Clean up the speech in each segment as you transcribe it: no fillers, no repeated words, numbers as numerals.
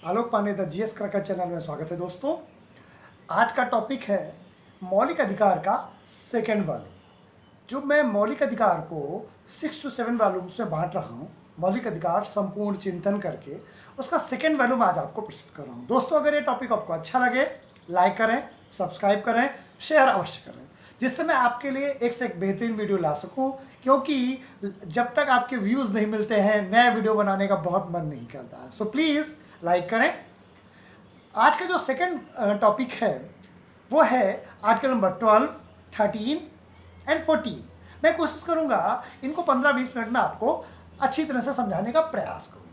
Alok Pandey the GS cracker channel में स्वागत है दोस्तों। आज का टॉपिक है मौलिक अधिकार का सेकेंड वॉल्यूम। जो मैं मौलिक अधिकार को 6 to 7 वॉल्यूम्स में बांट रहा हूँ, मौलिक अधिकार संपूर्ण चिंतन करके उसका सेकेंड वॉल्यूम आज आपको प्रस्तुत कर रहा हूँ। दोस्तों, अगर ये टॉपिक आपको अच्छा लगे लाइक करें, सब्सक्राइब करें, शेयर अवश्य करें, जिससे मैं आपके लिए एक से एक बेहतरीन वीडियो ला सकूं। क्योंकि जब तक आपके व्यूज़ नहीं मिलते हैं नया वीडियो बनाने का बहुत मन नहीं करता है। सो प्लीज़ लाइक करें। आज का जो सेकंड टॉपिक है वो है आर्टिकल नंबर 12, 13 एंड 14। मैं कोशिश करूंगा इनको 15-20 मिनट में आपको अच्छी तरह से समझाने का प्रयास करूँ।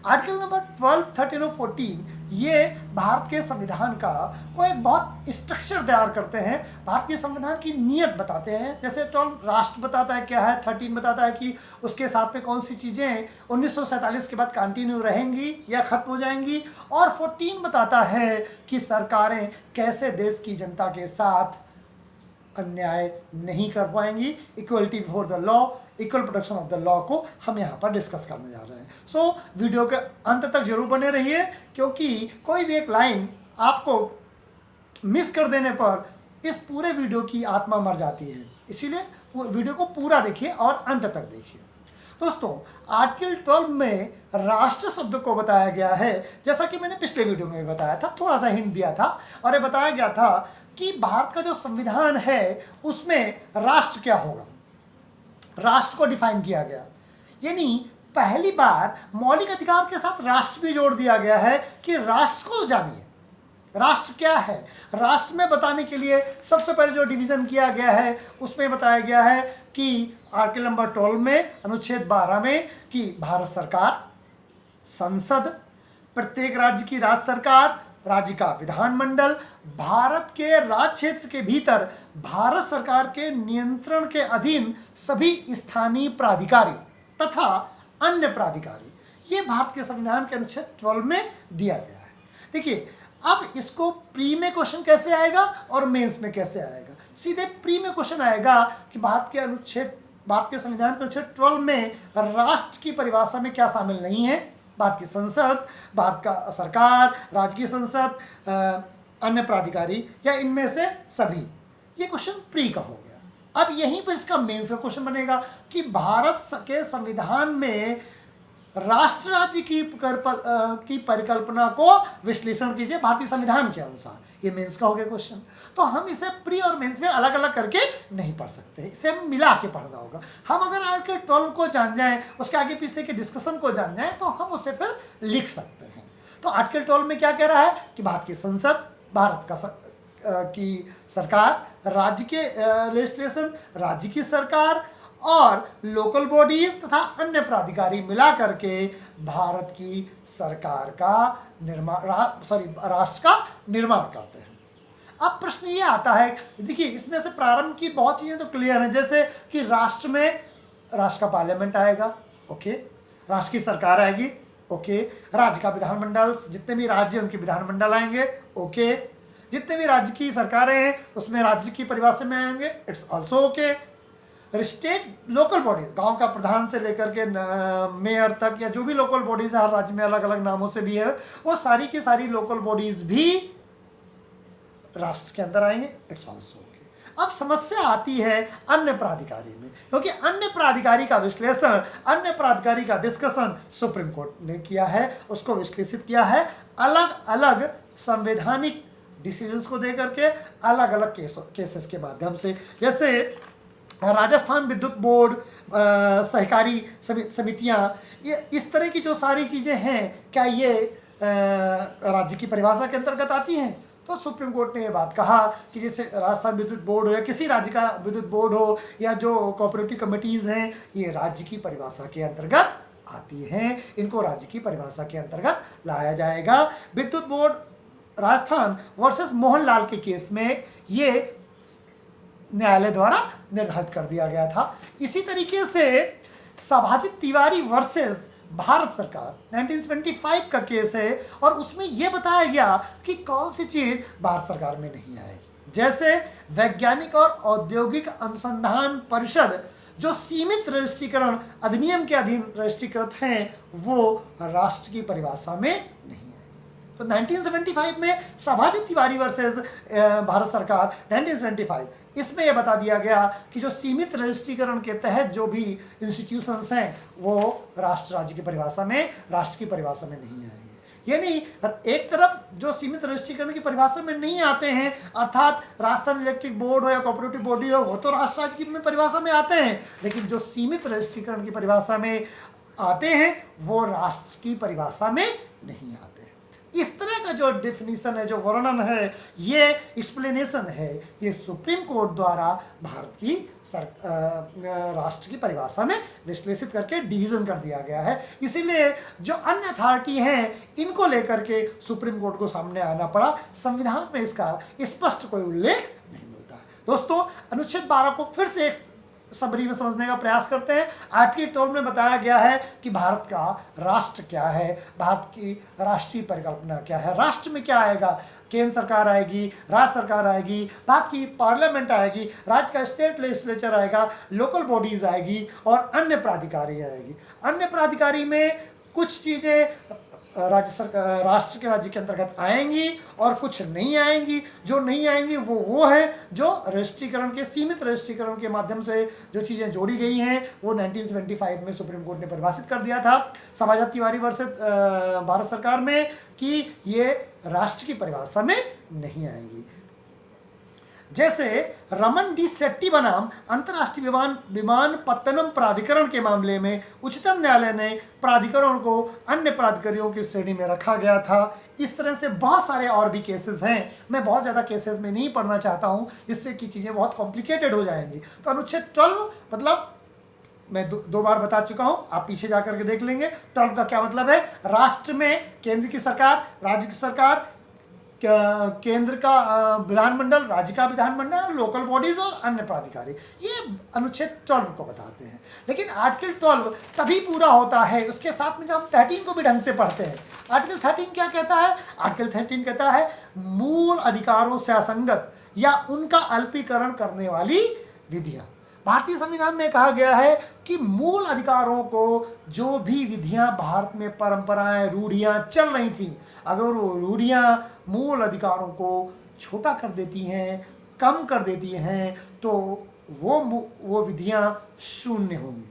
आर्टिकल नंबर 12, 13 और 14 ये भारत के संविधान का को एक बहुत स्ट्रक्चर तैयार करते हैं, भारत के संविधान की नीयत बताते हैं। जैसे 12 राष्ट्र बताता है क्या है, 13 बताता है कि उसके साथ में कौन सी चीज़ें 1947 के बाद कंटिन्यू रहेंगी या खत्म हो जाएंगी, और 14 बताता है कि सरकारें कैसे देश की जनता के साथ अन्याय नहीं कर पाएंगी। Equality before the law, equal protection of the law को हम यहाँ पर डिस्कस करने जा रहे हैं। सो वीडियो के अंत तक जरूर बने रहिए, क्योंकि कोई भी एक लाइन आपको मिस कर देने पर इस पूरे वीडियो की आत्मा मर जाती है। इसीलिए वीडियो को पूरा देखिए और अंत तक देखिए। दोस्तों, आर्टिकल 12 में राष्ट्र शब्द को बताया गया है, जैसा कि मैंने पिछले वीडियो में बताया था, थोड़ा सा हिंट दिया था, और ये बताया गया था कि भारत का जो संविधान है उसमें राष्ट्र क्या होगा, राष्ट्र को डिफाइन किया गया। यानी पहली बार मौलिक अधिकार के साथ राष्ट्र भी जोड़ दिया गया है कि राष्ट्र को जानिए, राष्ट्र क्या है। राष्ट्र में बताने के लिए सबसे पहले जो डिवीजन किया गया है उसमें बताया गया है कि आर्टिकल नंबर 12 में अनुच्छेद 12 में कि भारत सरकार, संसद, प्रत्येक राज्य की राज्य सरकार, राज्य का विधानमंडल, भारत के राज्य क्षेत्र के भीतर भारत सरकार के नियंत्रण के अधीन सभी स्थानीय प्राधिकारी तथा अन्य प्राधिकारी, ये भारत के संविधान के अनुच्छेद 12 में दिया गया है। देखिए, अब इसको प्री में क्वेश्चन कैसे आएगा और मेंस में कैसे आएगा। सीधे प्री में क्वेश्चन आएगा कि भारत के संविधान के अनुच्छेद 12 में राष्ट्र की परिभाषा में क्या शामिल नहीं है। भारत की संसद, भारत का सरकार, राज्य की संसद, अन्य प्राधिकारी या इनमें से सभी, ये क्वेश्चन प्री का हो गया। अब यहीं पर इसका मेंस का क्वेश्चन बनेगा कि भारत के संविधान में राष्ट्र राज्य की परिकल्पना को विश्लेषण कीजिए भारतीय संविधान के अनुसार। ये मेंस का हो गया क्वेश्चन। तो हम इसे प्री और मेंस में अलग अलग करके नहीं पढ़ सकते, इसे हम मिला के पढ़ना होगा। हम अगर आर्टिकल 12 को जान जाएं, उसके आगे पीछे के डिस्कशन को जान जाएं, तो हम उसे फिर लिख सकते हैं। तो आर्टिकल 12 में क्या कह रहा है कि भारत की संसद, भारत की सरकार, राज्य के लेजिस्लेशन, राज्य की सरकार और लोकल बॉडीज तथा अन्य प्राधिकारी मिला करके भारत की सरकार का राष्ट्र का निर्माण करते हैं। अब प्रश्न ये आता है, देखिए इसमें से प्रारंभ की बहुत चीज़ें तो क्लियर हैं, जैसे कि राष्ट्र में राष्ट्र का पार्लियामेंट आएगा, ओके, राष्ट्र की सरकार आएगी, ओके, राज्य का विधानमंडल, जितने भी राज्य उनके विधानमंडल आएंगे, ओके, जितने भी राज्य की सरकारें हैं उसमें राज्य की परिभाषा में आएंगे, it's also okay. State local bodies, गांव का प्रधान से लेकर के मेयर तक या जो भी लोकल बॉडीज हर राज्य में अलग अलग नामों से भी है, वो सारी की सारी लोकल बॉडीज भी राष्ट्र के अंदर आएंगे, इट्स ऑल्सो ओके। अब समस्या आती है अन्य प्राधिकारी में, क्योंकि अन्य प्राधिकारी का विश्लेषण, अन्य प्राधिकारी का डिस्कशन सुप्रीम कोर्ट ने किया है, उसको विश्लेषित किया है अलग अलग संवैधानिक डिसीजंस को देकर के, अलग अलग केसेस के माध्यम से। जैसे राजस्थान विद्युत बोर्ड, सहकारी समितियां, ये इस तरह की जो सारी चीज़ें हैं, क्या ये राज्य की परिभाषा के अंतर्गत आती हैं? तो सुप्रीम कोर्ट ने ये बात कहा कि जैसे राजस्थान विद्युत बोर्ड हो या किसी राज्य का विद्युत बोर्ड हो या जो कोऑपरेटिव कमिटीज़ हैं, ये राज्य की परिभाषा के अंतर्गत आती हैं, इनको राज्य की परिभाषा के अंतर्गत लाया जाएगा। विद्युत बोर्ड राजस्थान वर्सेस मोहनलाल के केस में ये न्यायालय द्वारा निर्धारित कर दिया गया था। इसी तरीके से सभाजित तिवारी वर्सेस भारत सरकार 1975 का केस है, और उसमें यह बताया गया कि कौन सी चीज भारत सरकार में नहीं आएगी। जैसे वैज्ञानिक और औद्योगिक अनुसंधान परिषद जो सीमित रजिस्ट्रीकरण अधिनियम के अधीन रजिस्ट्रीकृत हैं वो राष्ट्र की परिभाषा में नहीं आएंगे। तो 1975 में सभाजी तिवारी वर्सेस भारत सरकार 1975, इसमें यह बता दिया गया कि जो सीमित रजिस्ट्रीकरण के तहत जो भी इंस्टीट्यूशंस हैं वो राष्ट्र राज्य की परिभाषा में, राष्ट्र की परिभाषा में नहीं आएंगे। यानी एक तरफ जो सीमित रजिस्ट्रीकरण की परिभाषा में नहीं आते हैं, अर्थात राजस्थान इलेक्ट्रिक बोर्ड हो या कोऑपरेटिव बॉडी हो, वो तो राष्ट्र राज्य की परिभाषा में आते हैं, लेकिन जो सीमित रजिस्ट्रीकरण की परिभाषा में आते हैं वो राष्ट्र की परिभाषा में नहीं आते। इस तरह का जो डेफिनेशन है, जो वर्णन है, ये एक्सप्लेनेशन है, ये सुप्रीम कोर्ट द्वारा भारत की राष्ट्र की परिभाषा में विश्लेषित करके डिवीजन कर दिया गया है। इसीलिए जो अन्य अथॉरिटी हैं इनको लेकर के सुप्रीम कोर्ट को सामने आना पड़ा। संविधान में इसका स्पष्ट कोई उल्लेख नहीं मिलता है। दोस्तों, अनुच्छेद 12 को फिर से एक समरी में समझने का प्रयास करते हैं। आर्टिकल 12 में बताया गया है कि भारत का राष्ट्र क्या है, भारत की राष्ट्रीय परिकल्पना क्या है, राष्ट्र में क्या आएगा, केंद्र सरकार आएगी, राज्य सरकार आएगी, भारत की पार्लियामेंट आएगी, राज्य का स्टेट लेजिस्लेचर आएगा, लोकल बॉडीज आएगी और अन्य प्राधिकारी आएगी। अन्य प्राधिकारी में कुछ चीज़ें राज्य सरकार, राष्ट्र के राज्य के अंतर्गत आएंगी और कुछ नहीं आएंगी। जो नहीं आएंगी वो है जो रजिस्ट्रीकरण के, सीमित रजिस्ट्रीकरण के माध्यम से जो चीज़ें जोड़ी गई हैं वो 1975 में सुप्रीम कोर्ट ने परिभाषित कर दिया था सभाजी तिवारी वर्सेस भारत सरकार में कि ये राष्ट्र की परिभाषा में नहीं आएंगी। जैसे रमन डी सेट्टी बनाम अंतर्राष्ट्रीय विमानपत्तनम प्राधिकरण के मामले में उच्चतम न्यायालय ने प्राधिकरण को अन्य प्राधिकारियों की श्रेणी में रखा गया था। इस तरह से बहुत सारे और भी केसेस हैं। मैं बहुत ज़्यादा केसेस में नहीं पढ़ना चाहता हूँ, जिससे कि चीज़ें बहुत कॉम्प्लिकेटेड हो जाएंगी। तो अनुच्छेद 12 मतलब मैं दो बार बता चुका हूँ, आप पीछे जा करके देख लेंगे। 12 का क्या मतलब है? राष्ट्र में केंद्र की सरकार, राज्य की सरकार, केंद्र का विधानमंडल, राज्य का विधानमंडल, लोकल बॉडीज और अन्य प्राधिकारी, ये अनुच्छेद 12 को बताते हैं। लेकिन आर्टिकल 12 तभी पूरा होता है, उसके साथ में जब हम 13 को भी ढंग से पढ़ते हैं। आर्टिकल 13 क्या कहता है? आर्टिकल 13 कहता है मूल अधिकारों से असंगत या उनका अल्पीकरण करने वाली विधियां। भारतीय संविधान में कहा गया है कि मूल अधिकारों को जो भी विधियां भारत में परंपराएं, रूढ़ियां चल रही थी, अगर वो रूढ़ियां मूल अधिकारों को छोटा कर देती हैं, कम कर देती हैं, तो वो विधियां शून्य होंगी।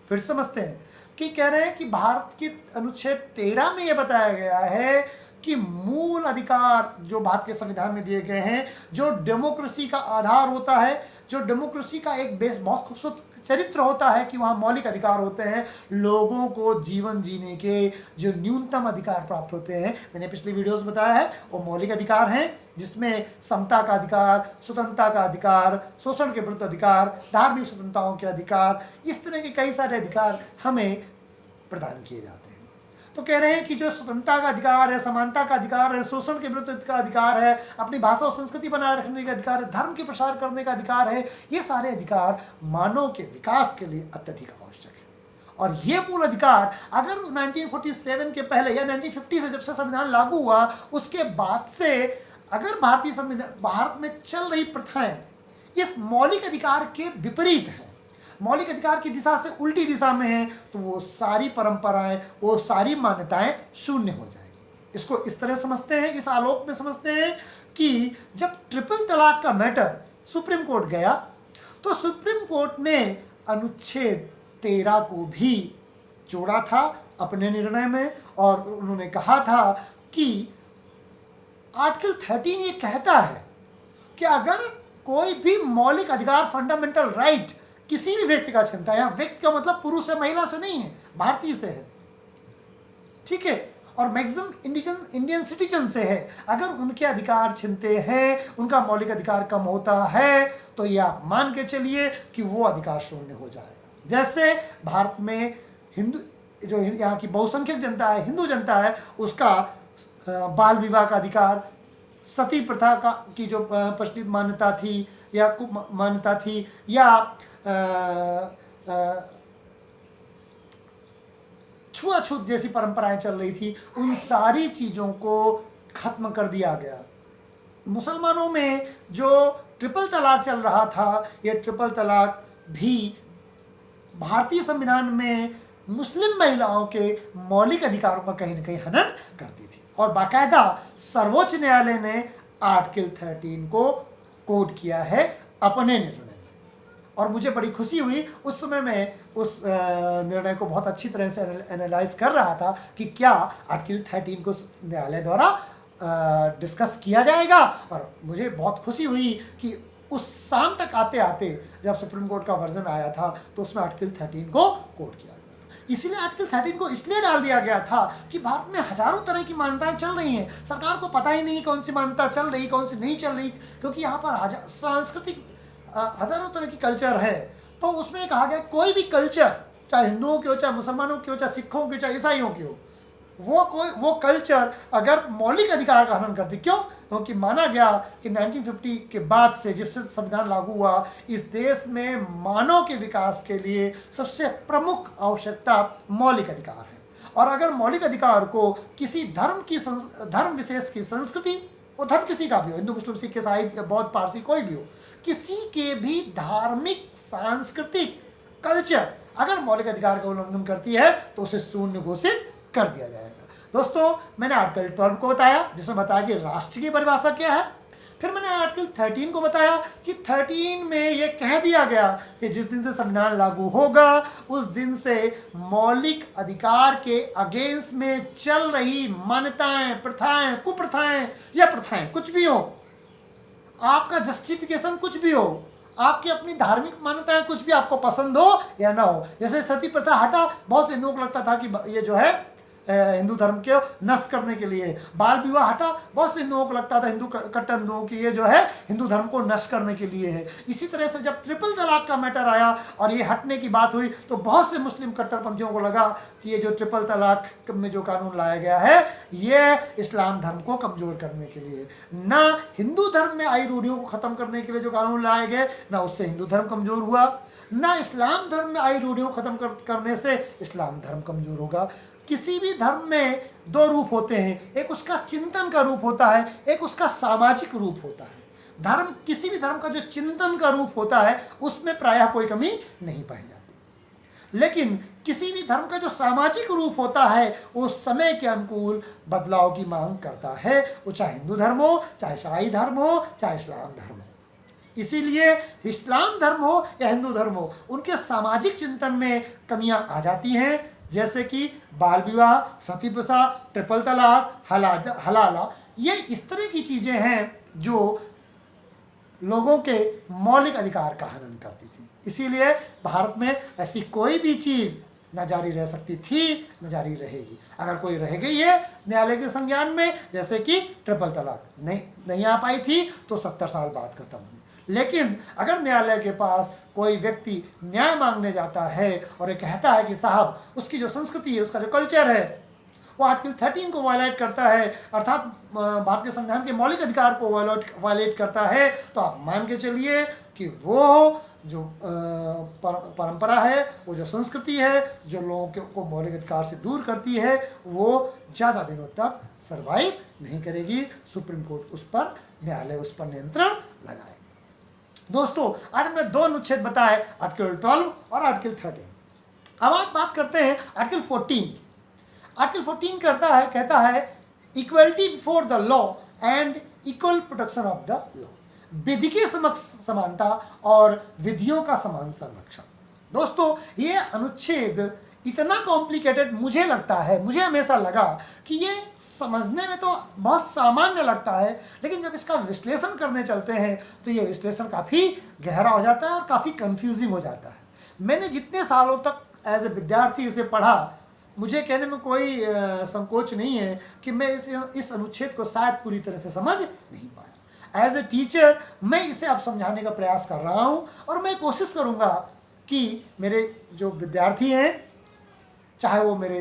फिर समझते हैं कि कह रहे हैं कि भारत के अनुच्छेद 13 में यह बताया गया है कि मूल अधिकार जो भारत के संविधान में दिए गए हैं, जो डेमोक्रेसी का आधार होता है, जो डेमोक्रेसी का एक बेस, बहुत खूबसूरत चरित्र होता है कि वहाँ मौलिक अधिकार होते हैं, लोगों को जीवन जीने के जो न्यूनतम अधिकार प्राप्त होते हैं। मैंने पिछली वीडियोस बताया है वो मौलिक अधिकार हैं, जिसमें समता का अधिकार, स्वतंत्रता का अधिकार, शोषण के विरुद्ध अधिकार, धार्मिक स्वतंत्रताओं के अधिकार, इस तरह के कई सारे अधिकार हमें प्रदान किए जाते हैं। तो कह रहे हैं कि जो स्वतंत्रता का अधिकार है, समानता का अधिकार है, शोषण के विरुद्ध का अधिकार है, अपनी भाषा और संस्कृति बनाए रखने का अधिकार है, धर्म के प्रसार करने का अधिकार है, ये सारे अधिकार मानव के विकास के लिए अत्यधिक आवश्यक है। और ये मूल अधिकार अगर 1947 के पहले या 1950 से जब से संविधान लागू हुआ उसके बाद से अगर भारत में चल रही प्रथाएं इस मौलिक अधिकार के विपरीत है, मौलिक अधिकार की दिशा से उल्टी दिशा में है, तो वो सारी परंपराएं, वो सारी मान्यताएं शून्य हो जाएगी। इसको इस तरह समझते हैं, इस आलोक में समझते हैं कि जब ट्रिपल तलाक का मैटर सुप्रीम कोर्ट गया तो सुप्रीम कोर्ट ने अनुच्छेद 13 को भी जोड़ा था अपने निर्णय में, और उन्होंने कहा था कि आर्टिकल 13 ये कहता है कि अगर कोई भी मौलिक अधिकार, फंडामेंटल राइट किसी भी व्यक्ति का छीनता है, व्यक्ति का मतलब पुरुष है, महिला से नहीं है, भारतीय से है, ठीक है, और मैक्सिमम इंडियन सिटीजन से है, अगर उनके अधिकार छीनते हैं, उनका मौलिक अधिकार कम होता है, तो यह आप मान के चलिए कि वो अधिकार शून्य हो जाएगा। जैसे भारत में हिंदू, जो यहाँ की बहुसंख्यक जनता है, हिंदू जनता है, उसका बाल विवाह का अधिकार, सती प्रथा का की जो प्रचलित मान्यता थी या मान्यता थी, या छुआछूत जैसी परंपराएं चल रही थी, उन सारी चीज़ों को खत्म कर दिया गया। मुसलमानों में जो ट्रिपल तलाक चल रहा था, ये ट्रिपल तलाक भी भारतीय संविधान में मुस्लिम महिलाओं के मौलिक अधिकारों का कहीं ना कहीं हनन करती थी। और बाकायदा सर्वोच्च न्यायालय ने आर्टिकल 13 को कोट किया है अपने निर्णय में। और मुझे बड़ी खुशी हुई, उस समय मैं उस निर्णय को बहुत अच्छी तरह से एनालाइज कर रहा था कि क्या आर्टिकल 13 को न्यायालय द्वारा डिस्कस किया जाएगा। और मुझे बहुत खुशी हुई कि उस शाम तक आते आते जब सुप्रीम कोर्ट का वर्जन आया था तो उसमें आर्टिकल 13 को कोट किया गया। इसीलिए आर्टिकल 13 को इसलिए डाल दिया गया था कि भारत में हजारों तरह की मान्यताएं चल रही हैं, सरकार को पता ही नहीं कौन सी मान्यता चल रही कौन सी नहीं चल रही, क्योंकि यहाँ पर सांस्कृतिक हजारों तरह की कल्चर है। तो उसमें कहा गया कोई भी कल्चर, चाहे हिंदुओं की हो, चाहे मुसलमानों की हो, चाहे सिखों की, चाहे ईसाइयों की हो, वो कल्चर अगर मौलिक अधिकार का हनन करती, क्यों? क्योंकि माना गया कि 1950 के बाद से जब से संविधान लागू हुआ, इस देश में मानव के विकास के लिए सबसे प्रमुख आवश्यकता मौलिक अधिकार है। और अगर मौलिक अधिकार को किसी धर्म विशेष की संस्कृति, वो धर्म किसी का भी हो, हिंदू मुस्लिम सिख ईसाई बौद्ध पारसी कोई भी हो, किसी के भी धार्मिक सांस्कृतिक कल्चर अगर मौलिक अधिकार का उल्लंघन करती है तो उसे शून्य घोषित कर दिया जाएगा। दोस्तों, मैंने आर्टिकल 12 को बताया जिसमें बताया कि राष्ट्र की परिभाषा क्या है। फिर मैंने आर्टिकल 13 को बताया कि 13 में ये कह दिया गया कि जिस दिन से संविधान लागू होगा उस दिन से मौलिक अधिकार के अगेंस्ट में चल रही मान्यताएं, प्रथाएं, कुप्रथाएं या प्रथाएं कुछ भी हो, आपका जस्टिफिकेशन कुछ भी हो, आपकी अपनी धार्मिक मान्यताएं कुछ भी आपको पसंद हो या ना हो, जैसे सती प्रथा हटा, बहुत से हिंदुओं को लगता था कि ये जो है हिंदू धर्म के नष्ट करने के लिए, बाल विवाह हटा, बहुत से हिंदुओं को लगता था, हिंदू कट्टर हिंदुओं की ये जो है हिंदू धर्म को नष्ट करने के लिए है। इसी तरह से जब ट्रिपल तलाक का मैटर आया और ये हटने की बात हुई तो बहुत से मुस्लिम कट्टरपंथियों को लगा कि ये जो ट्रिपल तलाक में जो कानून लाया गया है ये इस्लाम धर्म को कमजोर करने के लिए, ना हिंदू धर्म में आई रूढ़ियों को खत्म करने के लिए जो कानून लाए गए, ना उससे हिंदू धर्म कमजोर हुआ, ना इस्लाम धर्म में आई रूढ़ियों को खत्म करने से इस्लाम धर्म कमजोर होगा। किसी भी धर्म में दो रूप होते हैं, एक उसका चिंतन का रूप होता है, एक उसका सामाजिक रूप होता है। धर्म, किसी भी धर्म का जो चिंतन का रूप होता है उसमें प्रायः कोई कमी नहीं पाई जाती, लेकिन किसी भी धर्म का जो सामाजिक रूप होता है वो समय के अनुकूल बदलाव की मांग करता है, वो चाहे हिंदू धर्म हो, चाहे ईसाई धर्म हो, चाहे इस्लाम धर्म हो। इसीलिए इस्लाम धर्म हो या हिंदू धर्म हो, उनके सामाजिक चिंतन में कमियां आ जाती हैं, जैसे कि बाल विवाह, सती प्रथा, ट्रिपल तलाक, हलाला, ये इस तरह की चीजें हैं जो लोगों के मौलिक अधिकार का हनन करती थी। इसीलिए भारत में ऐसी कोई भी चीज न जारी रह सकती थी, न जारी रहेगी। अगर कोई रह गई है न्यायालय के संज्ञान में, जैसे कि ट्रिपल तलाक नहीं आ पाई थी तो 70 साल बाद खत्म हुई, लेकिन अगर न्यायालय के पास कोई व्यक्ति न्याय मांगने जाता है और ये कहता है कि साहब उसकी जो संस्कृति है, उसका जो कल्चर है वो आर्टिकल 13 को वायलेट करता है, अर्थात भारत के संविधान के मौलिक अधिकार को वायलेट करता है, तो आप मान के चलिए कि वो जो परंपरा है, वो जो संस्कृति है, जो लोगों को मौलिक अधिकार से दूर करती है, वो ज़्यादा दिनों तक सर्वाइव नहीं करेगी। सुप्रीम कोर्ट उस पर, न्यायालय उस पर नियंत्रण लगाएगा। दोस्तों, आज हमने दो अनुच्छेद बताए, आर्टिकल 12 और आर्टिकल 13। अब आज बात करते हैं आर्टिकल 14 की। आर्टिकल 14 कहता है equality before the law and equal protection of the law, विधि के समक्ष समानता और विधियों का समान संरक्षण। दोस्तों, ये अनुच्छेद इतना कॉम्प्लिकेटेड मुझे लगता है, मुझे हमेशा लगा कि ये समझने में तो बहुत सामान्य लगता है, लेकिन जब इसका विश्लेषण करने चलते हैं तो ये विश्लेषण काफ़ी गहरा हो जाता है और काफ़ी कंफ्यूजिंग हो जाता है। मैंने जितने सालों तक एज ए विद्यार्थी इसे पढ़ा, मुझे कहने में कोई संकोच नहीं है कि मैं इस अनुच्छेद को शायद पूरी तरह से समझ नहीं पाया। एज ए टीचर मैं इसे अब समझाने का प्रयास कर रहा हूँ और मैं कोशिश करूँगा कि मेरे जो विद्यार्थी हैं, चाहे वो मेरे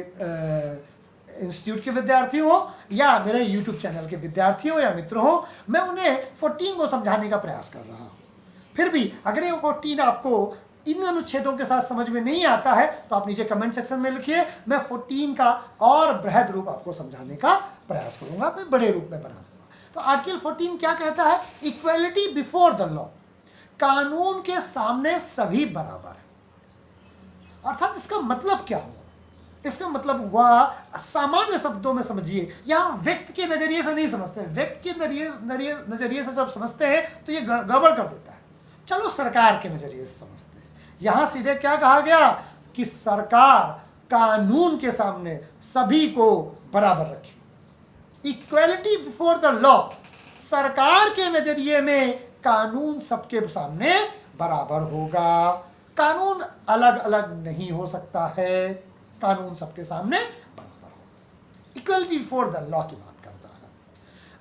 इंस्टीट्यूट के विद्यार्थी हो या मेरे यूट्यूब चैनल के विद्यार्थी हो या मित्र हो, मैं उन्हें 14 को समझाने का प्रयास कर रहा हूँ। फिर भी अगर ये 14 आपको इन अनुच्छेदों के साथ समझ में नहीं आता है तो आप नीचे कमेंट सेक्शन में लिखिए, मैं 14 का और बृहद रूप आपको समझाने का प्रयास करूँगा, मैं बड़े रूप में बना दूंगा। तो आर्टिकल 14 क्या कहता है? इक्वलिटी बिफोर द लॉ, कानून के सामने सभी बराबर है। अर्थात इसका मतलब क्या हुआ? इसका मतलब हुआ, सामान्य शब्दों में समझिए, यहाँ व्यक्ति के नजरिए से नहीं समझते। व्यक्ति के नजरिए से जब समझते हैं तो ये गड़बड़ कर देता है। चलो सरकार के नजरिए से समझते हैं। यहाँ सीधे क्या कहा गया कि सरकार कानून के सामने सभी को बराबर रखे, इक्वलिटी बिफोर द लॉ। सरकार के नजरिए में कानून सबके सामने बराबर होगा, कानून अलग अलग नहीं हो सकता है, कानून सबके सामने बराबर होगा। इक्वलिटी बिफोर द लॉ की बात करता है,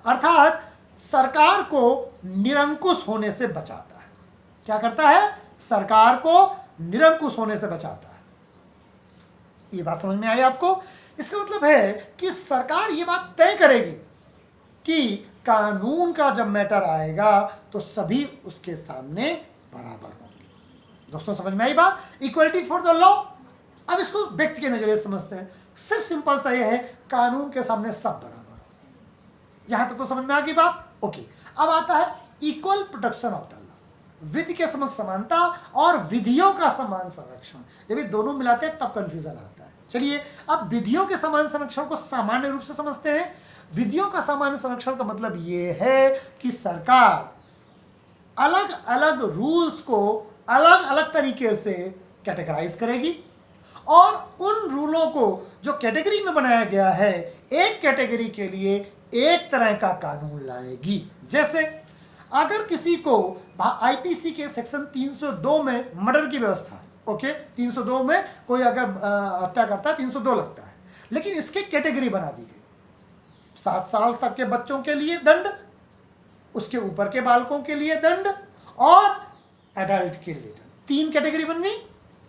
अर्थात सरकार को निरंकुश होने से बचाता है। क्या करता है? सरकार को निरंकुश होने से बचाता है। ये बात समझ में आई आपको? इसका मतलब है कि सरकार ये बात तय करेगी कि कानून का जब मैटर आएगा तो सभी उसके सामने बराबर होंगे। दोस्तों समझ में आई बात? Equality for the law. अब इसको व्यक्ति के नजरिए से समझते हैं। सिर्फ सिंपल सा ये है, कानून के सामने सब बराबर हो। यहां तक तो समझ में आ गई बात? ओके। अब आता है equal protection of the law. विधि के समक्ष समानता और विधियों का समान संरक्षण, जब ये दोनों मिलाते हैं तब कंफ्यूजन आता है। चलिए अब विधियों के समान संरक्षण को सामान्य रूप से समझते हैं। विधियों का सामान्य संरक्षण का मतलब ये है कि सरकार अलग अलग रूल्स को अलग अलग तरीके से कैटेगराइज करेगी और उन रूलों को जो कैटेगरी में बनाया गया है, एक कैटेगरी के लिए एक तरह का कानून लाएगी। जैसे अगर किसी को आईपीसी के सेक्शन 302 में मर्डर की व्यवस्था है, ओके, 302 में कोई अगर हत्या करता है 302 लगता है, लेकिन इसके कैटेगरी बना दी गई। 7 साल तक के बच्चों के लिए दंड, उसके ऊपर के बालकों के लिए दंड और एडल्ट के लिए दंड। 3 कैटेगरी बन गई।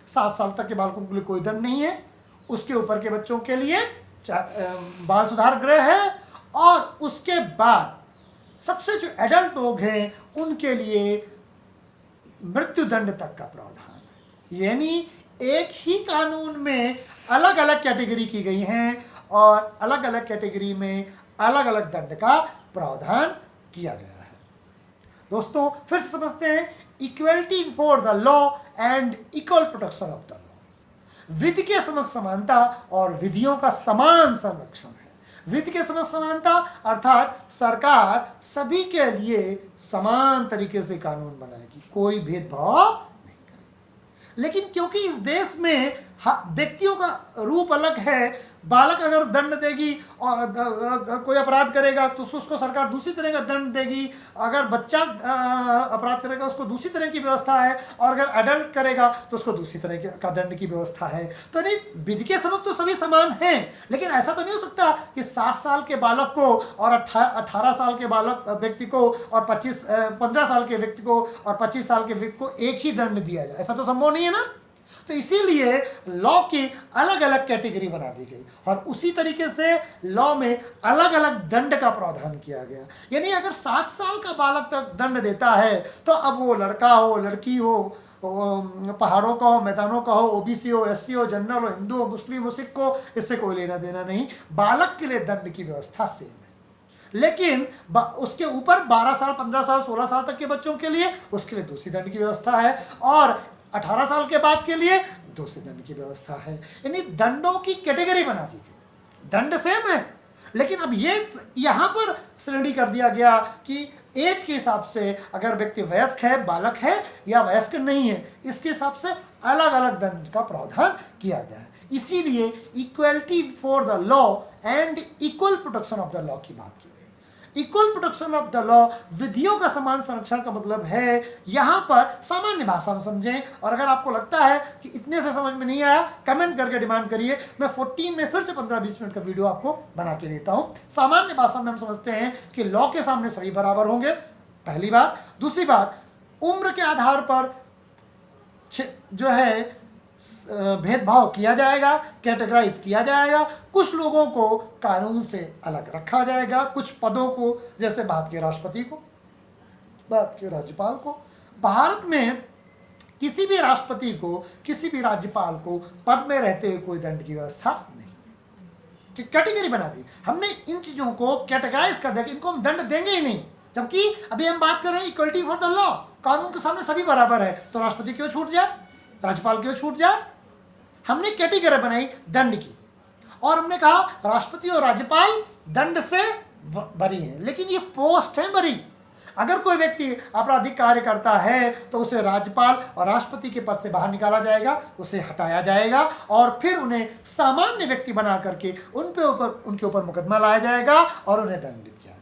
7 साल तक के बालकों के लिए कोई दंड नहीं है, उसके ऊपर के बच्चों के लिए बाल सुधार गृह है, और उसके बाद सबसे जो एडल्ट लोग हैं उनके लिए मृत्यु दंड तक का प्रावधान है। यानी एक ही कानून में अलग अलग कैटेगरी की गई हैं और अलग अलग कैटेगरी में अलग अलग दंड का प्रावधान किया गया है। दोस्तों फिर से समझते हैं, equality before the law and equal protection of the law. विधि के समक्ष समानता और विधियों का समान संरक्षण है। विधि के समक्ष समानता अर्थात सरकार सभी के लिए समान तरीके से कानून बनाएगी, कोई भेदभाव नहीं करेगी। लेकिन क्योंकि इस देश में व्यक्तियों का रूप अलग है, बालक अगर दंड देगी और कोई अपराध करेगा तो उसको सरकार दूसरी तरह का दंड देगी, अगर बच्चा अपराध करेगा उसको दूसरी तरह की व्यवस्था है, और अगर अडल्ट करेगा तो उसको दूसरी तरह का दंड की व्यवस्था है। तो नहीं, विधि के समक्ष तो सभी समान हैं, लेकिन ऐसा तो नहीं हो सकता कि 7 साल के बालक को और 18 साल के बालक व्यक्ति को और 15 साल के व्यक्ति को और 25 साल के व्यक्ति को एक ही दंड दिया जाए। ऐसा तो संभव नहीं है ना। तो इसीलिए लॉ की अलग अलग कैटेगरी बना दी गई और उसी तरीके से लॉ में अलग अलग दंड का प्रावधान किया गया। यानी अगर 7 साल का बालक तक दंड देता है तो अब वो लड़का हो, लड़की हो, पहाड़ों का हो, मैदानों का हो, ओबीसी हो, एससी हो, जनरल हो, हिंदू हो, मुस्लिम हो, सिख हो, इससे कोई लेना देना नहीं। बालक के लिए दंड की व्यवस्था सेम है, लेकिन उसके ऊपर 12 साल, 15 साल, 16 साल तक के बच्चों के लिए उसके लिए दूसरी दंड की व्यवस्था है, और 18 साल के बाद के लिए दूसरे दंड की व्यवस्था है। यानी दंडों की कैटेगरी बना दी गई। दंड सेम है, लेकिन अब ये यहां पर श्रेणी कर दिया गया कि एज के हिसाब से अगर व्यक्ति वयस्क है, बालक है या वयस्क नहीं है, इसके हिसाब से अलग अलग दंड का प्रावधान किया गया है। इसीलिए equality for the law and equal protection of the law की बात की। Equal protection of the law, विधियों का समान संरक्षण का मतलब है, यहां पर सामान्य भाषा में समझें, और अगर आपको लगता है कि इतने से समझ में नहीं आया, कमेंट करके डिमांड करिए, मैं 14 में फिर से 15-20 मिनट का वीडियो आपको बना के देता हूं। सामान्य भाषा में हम समझते हैं कि लॉ के सामने सभी बराबर होंगे, पहली बात। दूसरी बात, उम्र के आधार पर जो है भेदभाव किया जाएगा, कैटेगराइज किया जाएगा। कुछ लोगों को कानून से अलग रखा जाएगा, कुछ पदों को, जैसे भारत के राष्ट्रपति को, भारत के राज्यपाल को। भारत में किसी भी राष्ट्रपति को, किसी भी राज्यपाल को पद में रहते हुए कोई दंड की व्यवस्था नहीं। कैटेगरी बना दी हमने, इन चीजों को कैटेगराइज कर दिया कि इनको हम दंड देंगे ही नहीं। जबकि अभी हम बात कर रहे हैं इक्वलिटी फॉर द लॉ, कानून के सामने सभी बराबर है, तो राष्ट्रपति क्यों छूट जाए, राज्यपाल क्यों छूट जाए? हमने कैटेगरी बनाई दंड की, और हमने कहा राष्ट्रपति और राज्यपाल दंड से बरी हैं, लेकिन ये पोस्ट है बरी। अगर कोई व्यक्ति आपराधिक कार्य करता है तो उसे राज्यपाल और राष्ट्रपति के पद से बाहर निकाला जाएगा, उसे हटाया जाएगा और फिर उन्हें सामान्य व्यक्ति बना करके उनके ऊपर मुकदमा लाया जाएगा और उन्हें दंडित किया जाएगा।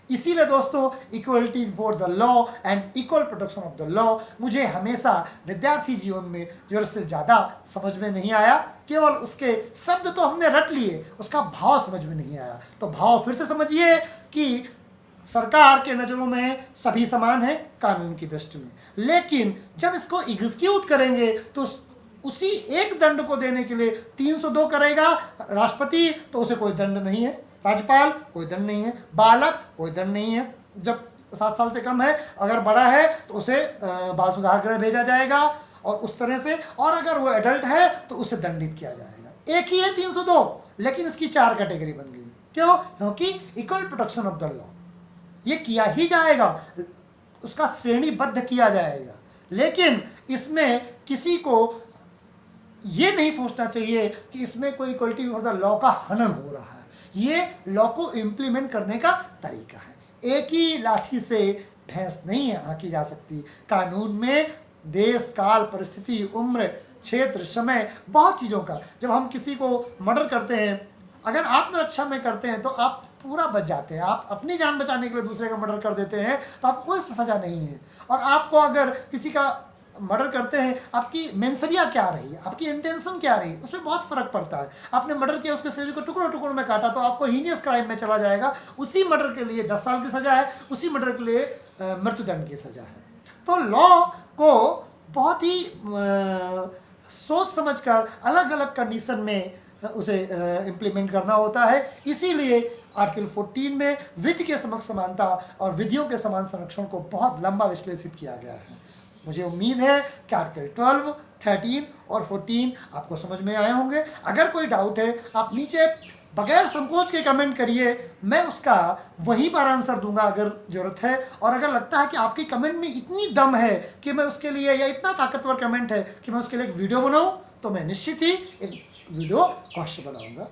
इसीलिए दोस्तों, equality before the law and equal protection of the law मुझे हमेशा विद्यार्थी जीवन में जरूरत से ज़्यादा समझ में नहीं आया। केवल उसके शब्द तो हमने रट लिए, उसका भाव समझ में नहीं आया। तो भाव फिर से समझिए कि सरकार के नज़रों में सभी समान है कानून की दृष्टि में, लेकिन जब इसको एग्जीक्यूट करेंगे तो उसी एक दंड को देने के लिए 302 करेगा राष्ट्रपति तो उसे कोई दंड नहीं है, राज्यपाल कोई दंड नहीं है, बालक कोई दंड नहीं है जब 7 साल से कम है, अगर बड़ा है तो उसे बाल सुधार गृह भेजा जाएगा और उस तरह से, और अगर वो एडल्ट है तो उसे दंडित किया जाएगा। एक ही है 302, लेकिन इसकी 4 कैटेगरी बन गई। क्यों? क्योंकि equal protection of the law ये किया ही जाएगा, उसका श्रेणीबद्ध किया जाएगा, लेकिन इसमें किसी को ये नहीं सोचना चाहिए कि इसमें कोई इक्वलिटी ऑफ द लॉ का हनन हो रहा है। ये लॉ को इम्प्लीमेंट करने का तरीका है। एक ही लाठी से भैंस नहीं आंकी जा सकती। कानून में देश, काल, परिस्थिति, उम्र, क्षेत्र, समय, बहुत चीज़ों का, जब हम किसी को मर्डर करते हैं, अगर आत्मरक्षा में करते हैं तो आप पूरा बच जाते हैं। आप अपनी जान बचाने के लिए दूसरे का मर्डर कर देते हैं तो आपको कोई सज़ा नहीं है। और आपको अगर किसी का मर्डर करते हैं, आपकी मेंसरिया क्या रही, आपकी इंटेंशन क्या रही, उसमें बहुत फ़र्क पड़ता है। आपने मर्डर किया, उसके शरीर को टुकड़ों टुकड़ों में काटा तो आपको हीनियस क्राइम में चला जाएगा। उसी मर्डर के लिए 10 साल की सज़ा है, उसी मर्डर के लिए मृत्युदंड की सज़ा है। तो लॉ को बहुत ही सोच समझकर अलग अलग कंडीशन में उसे इम्प्लीमेंट करना होता है। इसीलिए आर्टिकल 14 में विधि के समक्ष समानता और विधियों के समान संरक्षण को बहुत लंबा विश्लेषित किया गया है। मुझे उम्मीद है कि आर्टिकल 12, 13 और 14 आपको समझ में आए होंगे। अगर कोई डाउट है आप नीचे बगैर संकोच के कमेंट करिए, मैं उसका वहीं पर आंसर दूंगा अगर ज़रूरत है। और अगर लगता है कि आपकी कमेंट में इतनी दम है कि मैं उसके लिए, या इतना ताकतवर कमेंट है कि मैं उसके लिए एक वीडियो बनाऊं, तो मैं निश्चित ही एक वीडियो अवश्य बनाऊंगा।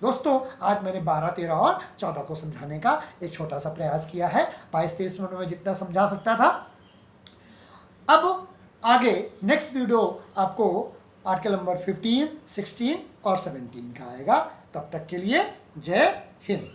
दोस्तों, आज मैंने 12, 13 और 14 को समझाने का एक छोटा सा प्रयास किया है। 22-23 मिनट में जितना समझा सकता था। अब आगे नेक्स्ट वीडियो आपको आर्टिकल नंबर 15, 16 और 17 का आएगा। तब तक के लिए जय हिंद।